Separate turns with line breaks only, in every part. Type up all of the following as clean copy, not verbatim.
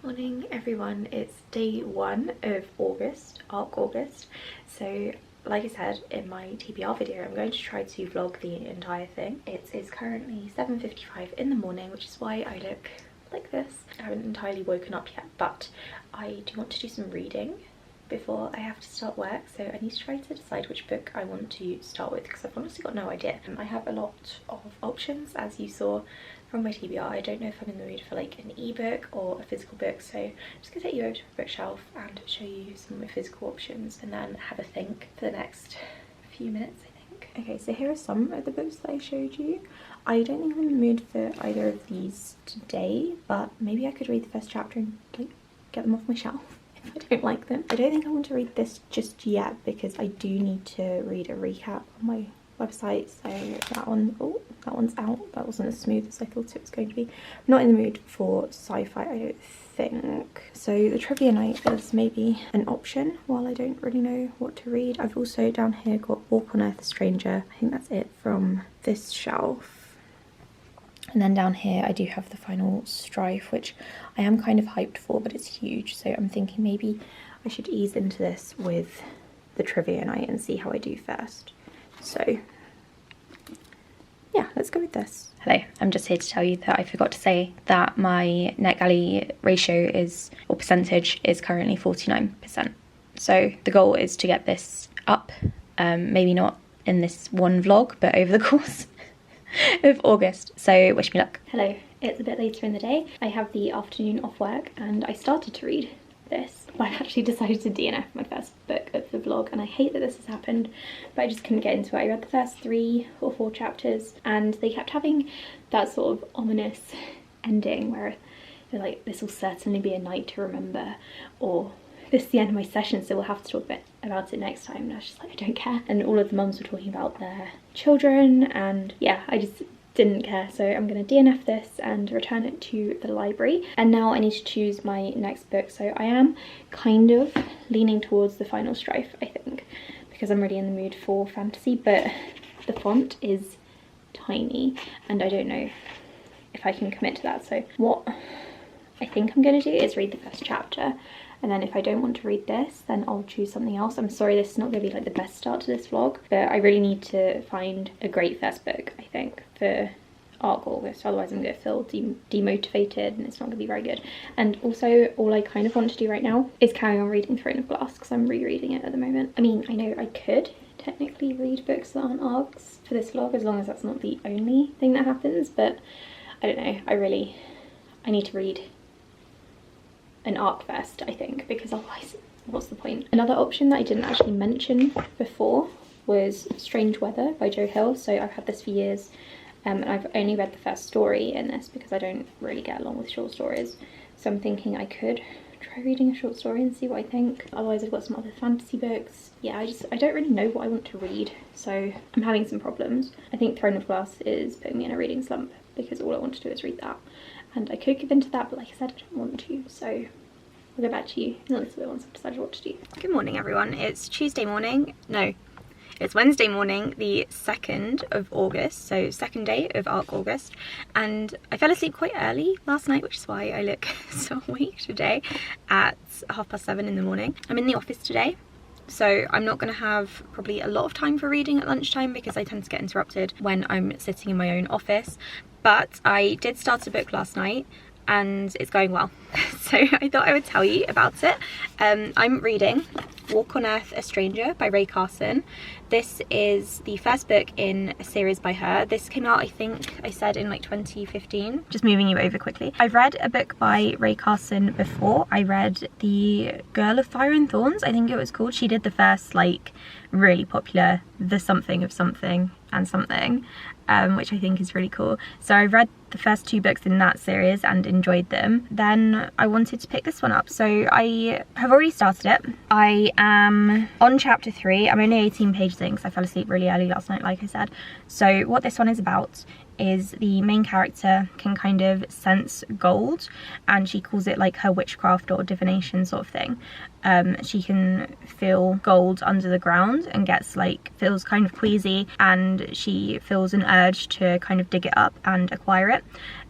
Morning everyone, it's day 1 of August, ARC August. So like I said in my TBR video, I'm going to try to vlog the entire thing. It is currently 7:55 in the morning, which is why I look like this. I haven't entirely woken up yet, but I do want to do some reading before I have to start work, so I need to try to decide which book I want to start with because I've honestly got no idea. I have a lot of options, as you saw from my TBR. I don't know if I'm in the mood for like an ebook or a physical book, so I'm just gonna take you over to the bookshelf and show you some of my physical options and then have a think for the next few minutes, I think. Okay, so here are some of the books that I showed you. I don't think I'm in the mood for either of these today, but maybe I could read the first chapter and like get them off my shelf if I don't like them. I don't think I want to read this just yet because I do need to read a recap on my website, so that one's out. That wasn't as smooth as I thought it was going to be. I'm not in the mood for sci-fi, I don't think. So the trivia night is maybe an option while I don't really know what to read. I've also down here got Walk on Earth, a Stranger. I think that's it from this shelf. And then down here I do have The Final Strife, which I am kind of hyped for, but it's huge, so I'm thinking maybe I should ease into this with the trivia night and see how I do first. So yeah, let's go with this. Hello, I'm just here to tell you that I forgot to say that my NetGalley ratio is, or percentage, is currently 49%. So the goal is to get this up, maybe not in this one vlog, but over the course of August. So wish me luck. Hello, it's a bit later in the day. I have the afternoon off work and I started to read this, but I actually decided to DNF my first book of the vlog, and I hate that this has happened, but I just couldn't get into it. I read the first 3 or 4 chapters and they kept having that sort of ominous ending where they're like, this will certainly be a night to remember, or this is the end of my session, so we'll have to talk about it next time. And I was just like, I don't care. And all of the mums were talking about their children, and yeah, I just didn't care. So I'm going to DNF this and return it to the library. And now I need to choose my next book. So I am kind of leaning towards The Final Strife, I think, because I'm really in the mood for fantasy, but the font is tiny and I don't know if I can commit to that. So what I think I'm going to do is read the first chapter, and then if I don't want to read this, then I'll choose something else. I'm sorry this is not going to be like the best start to this vlog, but I really need to find a great first book, I think, for ARC August. Otherwise I'm going to feel demotivated and it's not going to be very good. And also all I kind of want to do right now is carry on reading Throne of Glass because I'm rereading it at the moment. I mean, I know I could technically read books that aren't ARCs for this vlog as long as that's not the only thing that happens, but I don't know, I need to read an ARC first, I think, because otherwise what's the point? Another option that I didn't actually mention before was Strange Weather by Joe Hill. So I've had this for years, and I've only read the first story in this because I don't really get along with short stories, so I'm thinking I could try reading a short story and see what I think. Otherwise I've got some other fantasy books. Yeah, I don't really know what I want to read, so I'm having some problems. I think Throne of Glass is putting me in a reading slump because all I want to do is read that. And I could give in to that, but like I said, I don't want to, so I'll go back to you in a little bit once I've decided what to do. Good morning everyone, it's Tuesday morning, no, it's Wednesday morning, the 2nd of August, so second day of ARC August, and I fell asleep quite early last night, which is why I look so awake today at 7:30 in the morning. I'm in the office today, so I'm not going to have probably a lot of time for reading at lunchtime because I tend to get interrupted when I'm sitting in my own office. But I did start a book last night and it's going well, so I thought I would tell you about it. I'm reading Walk on Earth, a Stranger by Rae Carson. This is the first book in a series by her. This came out, I think I said, in like 2015. Just moving you over quickly. I've read a book by Rae Carson before. I read The Girl of Fire and Thorns, I think it was called. She did the first like really popular The Something of Something and Something, which I think is really cool. So I read the first 2 books in that series and enjoyed them. Then I wanted to pick this one up, so I have already started it. I am on chapter 3. I'm only 18 pages in because I fell asleep really early last night, like I said. So what this one is about
is the main character can kind of sense gold, and she calls it like her witchcraft or divination sort of thing. She can feel gold under the ground and feels kind of queasy, and she feels an urge to kind of dig it up and acquire it.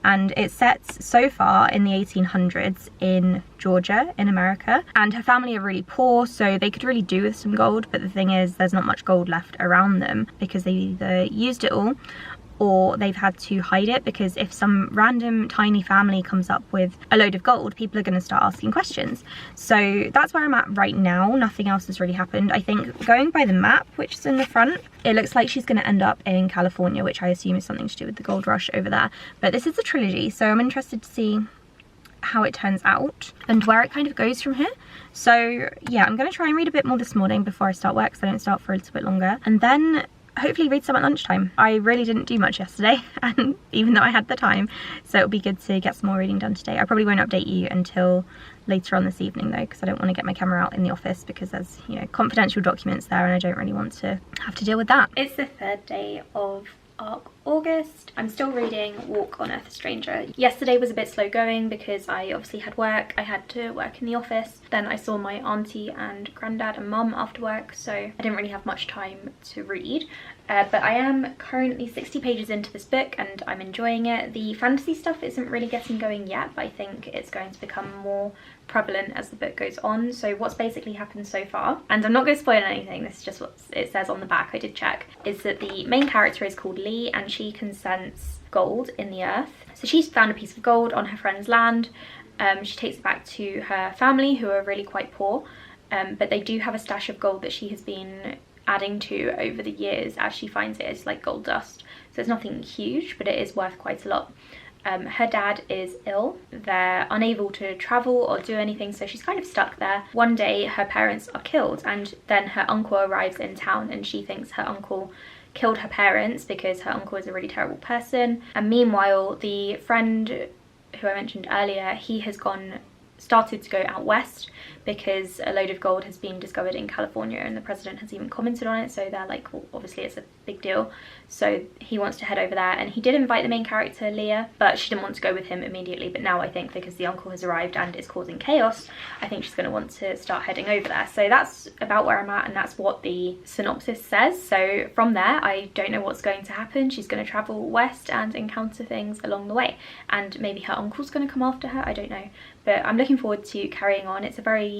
And it sets so far in the 1800s in Georgia in America, and her family are really poor, so they could really do with some gold, but the thing is there's not much gold left around them because they either used it all or they've had to hide it, because if some random tiny family comes up with a load of gold, people are going to start asking questions. So that's where I'm at right now. Nothing else has really happened. I think going by the map, which is in the front, it looks like she's going to end up in California, which I assume is something to do with the gold rush over there. But this is a trilogy, so I'm interested to see how it turns out and where it kind of goes from here. So yeah, I'm going to try and read a bit more this morning before I start work, so I don't start for a little bit longer, and then hopefully read some at lunchtime. I really didn't do much yesterday, and even though I had the time, so it'll be good to get some more reading done today. I probably won't update you until later on this evening though, because I don't want to get my camera out in the office because there's, you know, confidential documents there and I don't really want to have to deal with that. It's the third day of August. I'm still reading Walk on Earth a Stranger. Yesterday was a bit slow going because I obviously had work. I had to work in the office. Then I saw my auntie and granddad and mum after work, so I didn't really have much time to read. But I am currently 60 pages into this book and I'm enjoying it. The fantasy stuff isn't really getting going yet, but I think it's going to become more prevalent as the book goes on. So what's basically happened so far, and I'm not going to spoil anything, this is just what it says on the back, I did check, is that the main character is called Lee and she can sense gold in the earth. So she's found a piece of gold on her friend's land. She takes it back to her family, who are really quite poor, but they do have a stash of gold that she has been adding to over the years as she finds it. It's like gold dust, so it's nothing huge, but it is worth quite a lot. Her dad is ill, they're unable to travel or do anything, so she's kind of stuck there. One day her parents are killed and then her uncle arrives in town and she thinks her uncle killed her parents because her uncle is a really terrible person. And meanwhile, the friend who I mentioned earlier, he has started to go out west because a load of gold has been discovered in California and the president has even commented on it, so they're like, well, obviously it's a big deal, so he wants to head over there. And he did invite the main character Leah, but she didn't want to go with him immediately, but now I think because the uncle has arrived and is causing chaos, I think she's going to want to start heading over there. So that's about where I'm at and that's what the synopsis says. So from there, I don't know what's going to happen. She's going to travel west and encounter things along the way, and maybe her uncle's going to come after her, I don't know, but I'm looking forward to carrying on. It's a very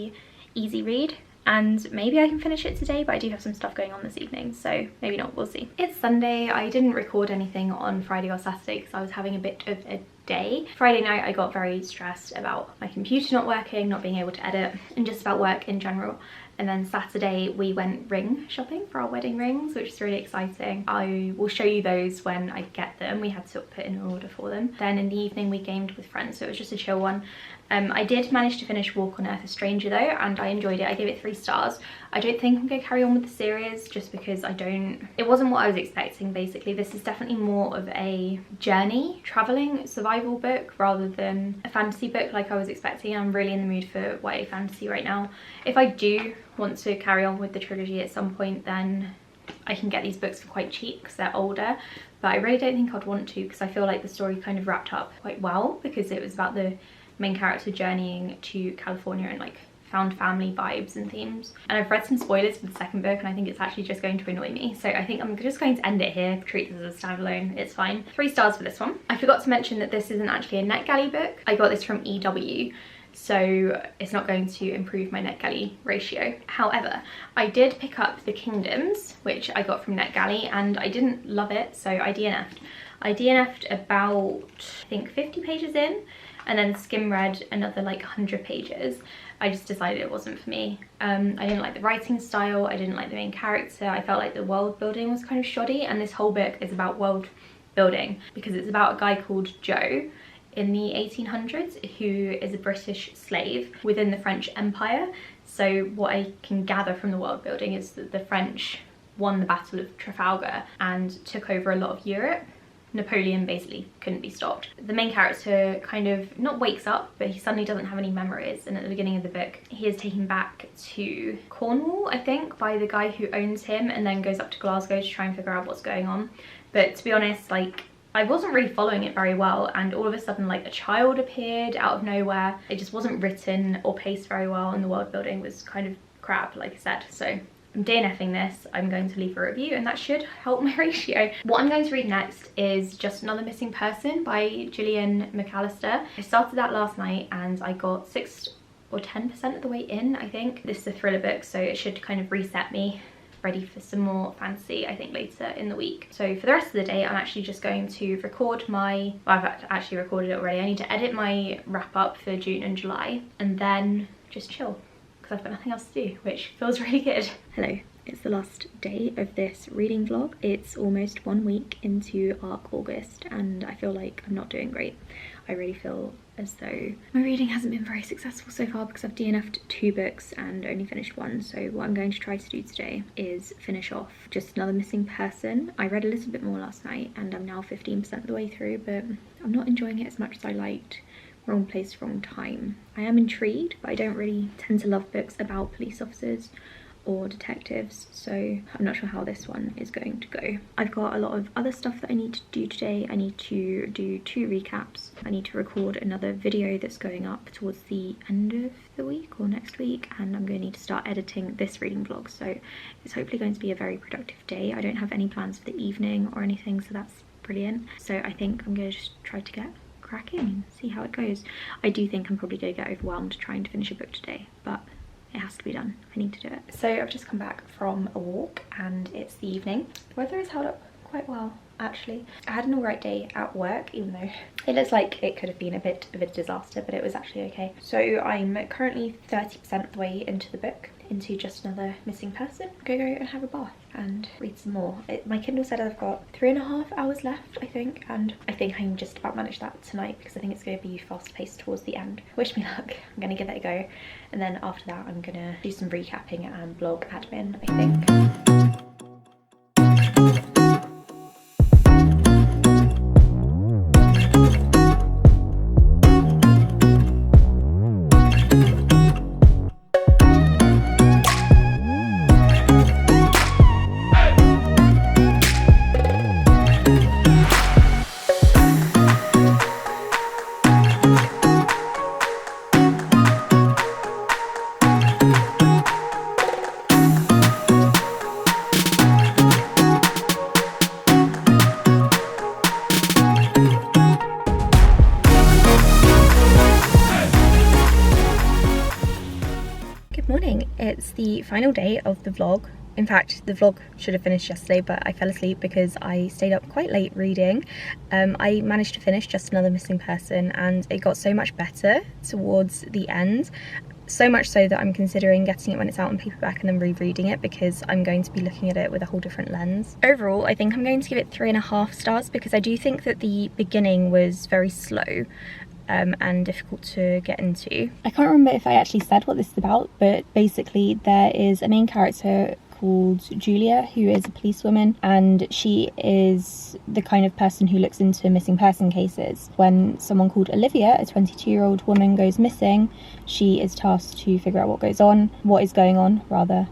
easy read and maybe I can finish it today, but I do have some stuff going on this evening, so maybe not, we'll see. It's Sunday. I didn't record anything on Friday or Saturday because I was having a bit of a day. Friday night I got very stressed about my computer not working, not being able to edit, and just about work in general. And then Saturday we went ring shopping for our wedding rings, which is really exciting. I will show you those when I get them. We had to put in an order for them. Then in the evening we gamed with friends, so it was just a chill one. I did manage to finish Walk on Earth a Stranger though, and I enjoyed it. I gave it 3 stars. I don't think I'm going to carry on with the series just because it wasn't what I was expecting basically. This is definitely more of a journey, travelling, survival book rather than a fantasy book like I was expecting. I'm really in the mood for YA fantasy right now. If I do want to carry on with the trilogy at some point, then I can get these books for quite cheap because they're older, but I really don't think I'd want to because I feel like the story kind of wrapped up quite well because it was about the main character journeying to California and like found family vibes and themes. And I've read some spoilers for the second book and I think it's actually just going to annoy me, so I think I'm just going to end it here, treat this as a standalone, it's fine. 3 stars for this one. I forgot to mention that this isn't actually a NetGalley book. I got this from EW, so it's not going to improve my NetGalley ratio. However, I did pick up The Kingdoms, which I got from NetGalley, and I didn't love it, so I DNF'd. I DNF'd about, I think, 50 pages in, and then skim read another like 100 pages. I just decided it wasn't for me. I didn't like the writing style, I didn't like the main character, I felt like the world building was kind of shoddy, and this whole book is about world building because it's about a guy called Joe in the 1800s who is a British slave within the French Empire. So what I can gather from the world building is that the French won the Battle of Trafalgar and took over a lot of Europe. Napoleon basically couldn't be stopped. The main character kind of not wakes up, but he suddenly doesn't have any memories, and at the beginning of the book he is taken back to Cornwall, I think, by the guy who owns him, and then goes up to Glasgow to try and figure out what's going on. But to be honest, like,
I wasn't really following it very well, and all of a sudden like a child appeared out of nowhere. It just wasn't written or paced very well, and the world building was kind of crap, like I said. So I'm DNFing this. I'm going to leave a review, and that should help my ratio. What I'm going to read next is Just Another Missing Person by Gillian McAllister. I started that last night and I got 6 or 10% of the way in, I think. This is a thriller book, so it should kind of reset me, ready for some more fantasy, I think, later in the week. So for the rest of the day, I'm actually just going to record my, well, I've actually recorded it already. I need to edit my wrap up for June and July, and then just chill, because I've got nothing else to do, which feels really good. Hello, it's the last day of this reading vlog. It's almost 1 week into ARC August, and I feel like I'm not doing great. I really feel as though my reading hasn't been very successful so far, because I've DNF'd 2 books and only finished 1. So what I'm going to try to do today is finish off Just Another Missing Person. I read a little bit more last night and I'm now 15% of the way through, but I'm not enjoying it as much as I liked. Wrong place, wrong time. I am intrigued, but I don't really tend to love books about police officers or detectives, so I'm not sure how this one is going to go. I've got a lot of other stuff that I need to do today. I need to do 2 recaps. I need to record another video that's going up towards the end of the week or next week, and I'm going to need to start editing this reading vlog, so it's hopefully going to be a very productive day. I don't have any plans for the evening or anything, so that's brilliant. So I think I'm going to just try to get cracking and see how it goes. I do think I'm probably going to get overwhelmed trying to finish a book today, but it has to be done. I need to do it. So I've just come back from a walk and it's the evening. The weather has held up quite well, actually. I had an alright day at work, even though it looks like it could have been a bit of a disaster, but it was actually okay. So I'm currently 30% of the way into the book, into Just Another Missing Person. I'm gonna go and have a bath and read some more. My Kindle said I've got 3.5 hours left, I think, and I think I can just about manage that tonight, because I think it's going to be fast paced towards the end. Wish me luck. I'm going to give it a go, and then after that I'm going to do some recapping and blog admin, I think. It's the final day of the vlog. In fact, the vlog should have finished yesterday, but I fell asleep because I stayed up quite late reading. I managed to finish Just Another Missing Person, and it got so much better towards the end. So much so that I'm considering getting it when it's out on paperback and then rereading it, because I'm going to be looking at it with a whole different lens. Overall, I think I'm going to give it 3.5 stars, because I do think that the beginning was very slow. And difficult to get into. I can't remember if I actually said what this is about, but basically there is a main character called Julia, who is a policewoman, and she is the kind of person who looks into missing person cases. When someone called Olivia, a 22-year-old woman, goes missing, she is tasked to figure out what is going on,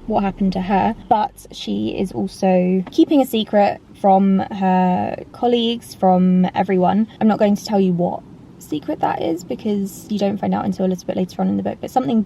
what happened to her. But she is also keeping a secret from her colleagues, from everyone. I'm not going to tell you what secret that is, because you don't find out until a little bit later on in the book, but something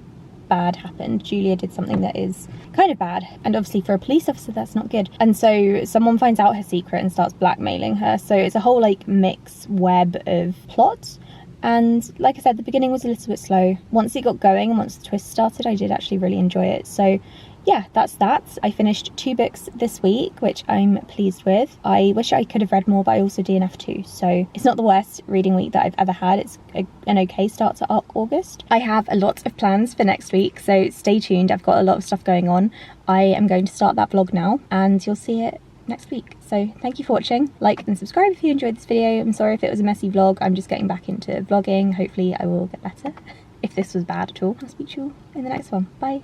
bad happened. Julia did something that is kind of bad, and obviously for a police officer that's not good, and so someone finds out her secret and starts blackmailing her. So it's a whole like mixed web of plot, and like I said, the beginning was a little bit slow. Once it got going and once the twist started, I did actually really enjoy it. So yeah, that's that. I finished 2 books this week, which I'm pleased with. I wish I could have read more, but I also DNF'd 2, so it's not the worst reading week that I've ever had. It's an okay start to ARC August. I have a lot of plans for next week, so stay tuned. I've got a lot of stuff going on. I am going to start that vlog now, and you'll see it next week. So thank you for watching. Like and subscribe if you enjoyed this video. I'm sorry if it was a messy vlog. I'm just getting back into vlogging. Hopefully I will get better. If this was bad at all, I'll speak to you all in the next one. Bye.